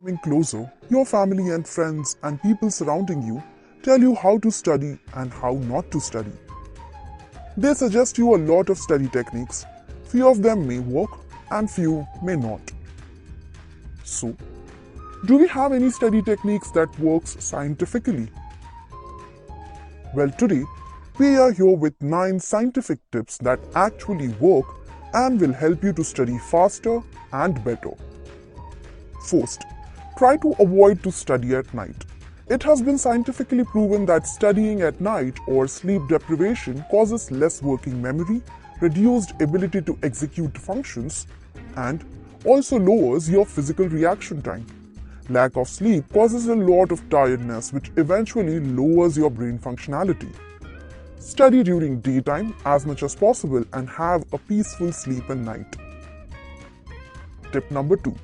Coming closer, your family and friends and people surrounding you tell you how to study and how not to study. They suggest you a lot of study techniques. Few of them may work and few may not. So, do we have any study techniques that works scientifically? Well, today we are here with 9 scientific tips that actually work and will help you to study faster and better. First, try to avoid to study at night. It has been scientifically proven that studying at night or sleep deprivation causes less working memory, reduced ability to execute functions, and also lowers your physical reaction time. Lack of sleep causes a lot of tiredness, which eventually lowers your brain functionality. Study during daytime as much as possible and have a peaceful sleep at night. Tip number 2.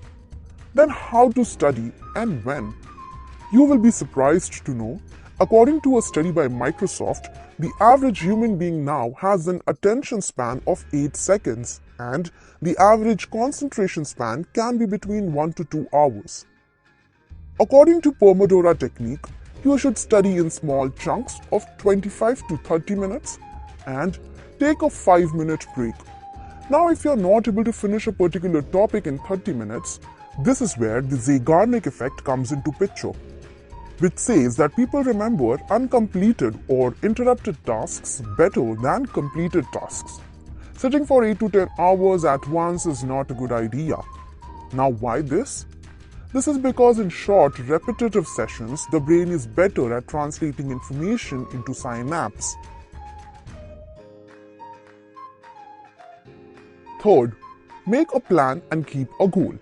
Then how to study and when? You will be surprised to know, according to a study by Microsoft, the average human being now has an attention span of 8 seconds and the average concentration span can be between 1 to 2 hours. According to Pomodoro technique, you should study in small chunks of 25 to 30 minutes and take a 5-minute break. Now, if you're not able to finish a particular topic in 30 minutes, this is where the Zeigarnik effect comes into picture, which says that people remember uncompleted or interrupted tasks better than completed tasks. Sitting for 8 to 10 hours at once is not a good idea. Now, why this? This is because in short, repetitive sessions, the brain is better at translating information into synapses. Third, make a plan and keep a goal.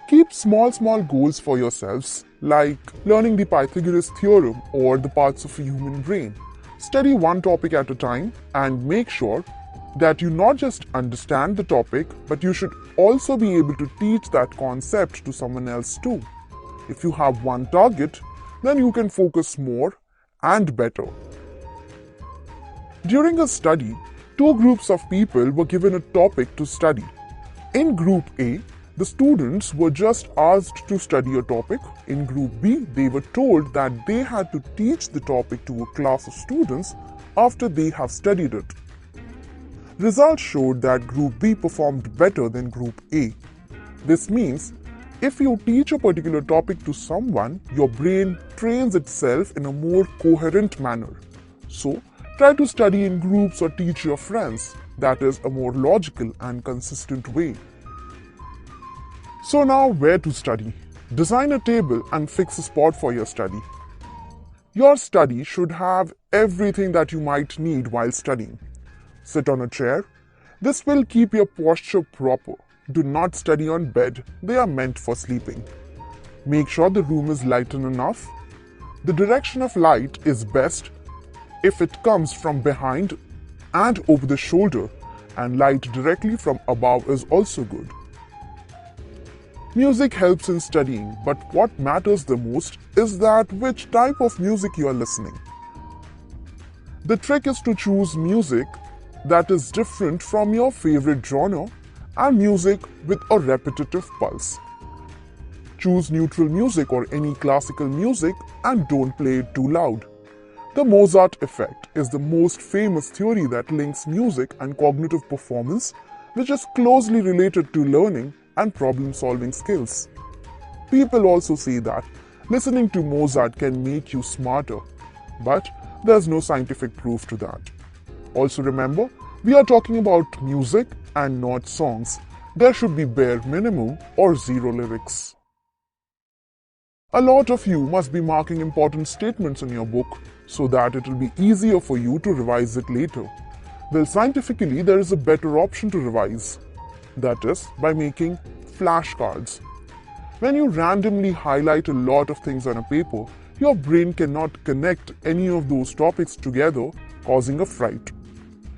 Keep small goals for yourselves, like learning the Pythagoras theorem or the parts of a human brain. Study one topic at a time and make sure that you not just understand the topic, but you should also be able to teach that concept to someone else too. If you have one target, then you can focus more and better. During a study, 2 groups of people were given a topic to study. In Group A, the students were just asked to study a topic. In Group B, they were told that they had to teach the topic to a class of students after they have studied it. Results showed that Group B performed better than Group A. This means, if you teach a particular topic to someone, your brain trains itself in a more coherent manner. So, try to study in groups or teach your friends. That is a more logical and consistent way. So now, where to study? Design a table and fix a spot for your study. Your study should have everything that you might need while studying. Sit on a chair. This will keep your posture proper. Do not study on bed. They are meant for sleeping. Make sure the room is light enough. The direction of light is best if it comes from behind and over the shoulder, and light directly from above is also good. Music helps in studying, but what matters the most is that which type of music you are listening. The trick is to choose music that is different from your favorite genre and music with a repetitive pulse. Choose neutral music or any classical music and don't play it too loud. The Mozart effect is the most famous theory that links music and cognitive performance, which is closely related to learning and problem-solving skills. People also say that listening to Mozart can make you smarter, but there's no scientific proof to that. Also remember, we are talking about music and not songs. There should be bare minimum or 0 lyrics. A lot of you must be marking important statements in your book so that it will be easier for you to revise it later. Well, scientifically, there is a better option to revise. That is by making flashcards. When you randomly highlight a lot of things on a paper, your brain cannot connect any of those topics together, causing a fright.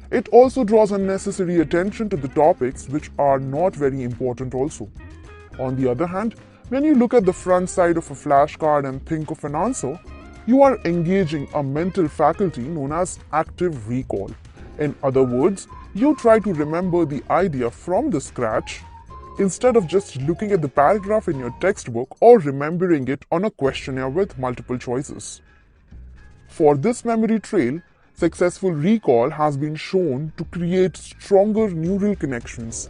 It also draws unnecessary attention to the topics which are not very important also. On the other hand, when you look at the front side of a flashcard and think of an answer, you are engaging a mental faculty known as active recall. In other words, you try to remember the idea from the scratch instead of just looking at the paragraph in your textbook or remembering it on a questionnaire with multiple choices. For this memory trail, successful recall has been shown to create stronger neural connections.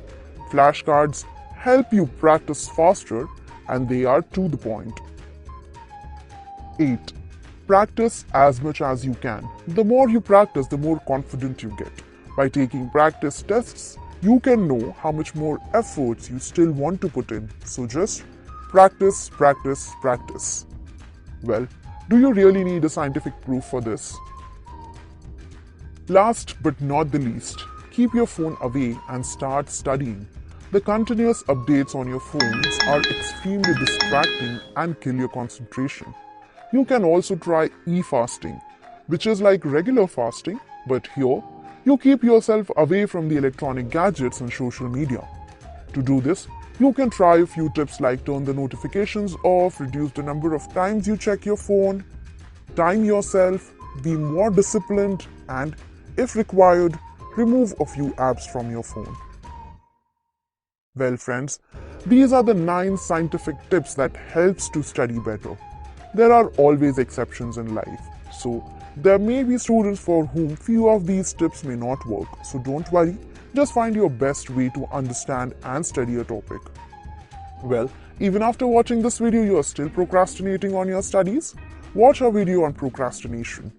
Flashcards help you practice faster and they are to the point. 8. Practice as much as you can. The more you practice, the more confident you get. By taking practice tests, you can know how much more efforts you still want to put in. So just practice, practice, practice. Well, do you really need a scientific proof for this? Last but not the least, keep your phone away and start studying. The continuous updates on your phones are extremely distracting and kill your concentration. You can also try e-fasting, which is like regular fasting, but here you keep yourself away from the electronic gadgets and social media. To do this, you can try a few tips like turn the notifications off, reduce the number of times you check your phone, time yourself, be more disciplined, and, if required, remove a few apps from your phone. Well friends, these are the 9 scientific tips that helps to study better. There are always exceptions in life, so there may be students for whom few of these tips may not work, so don't worry, just find your best way to understand and study a topic. Well, even after watching this video you are still procrastinating on your studies? Watch our video on procrastination.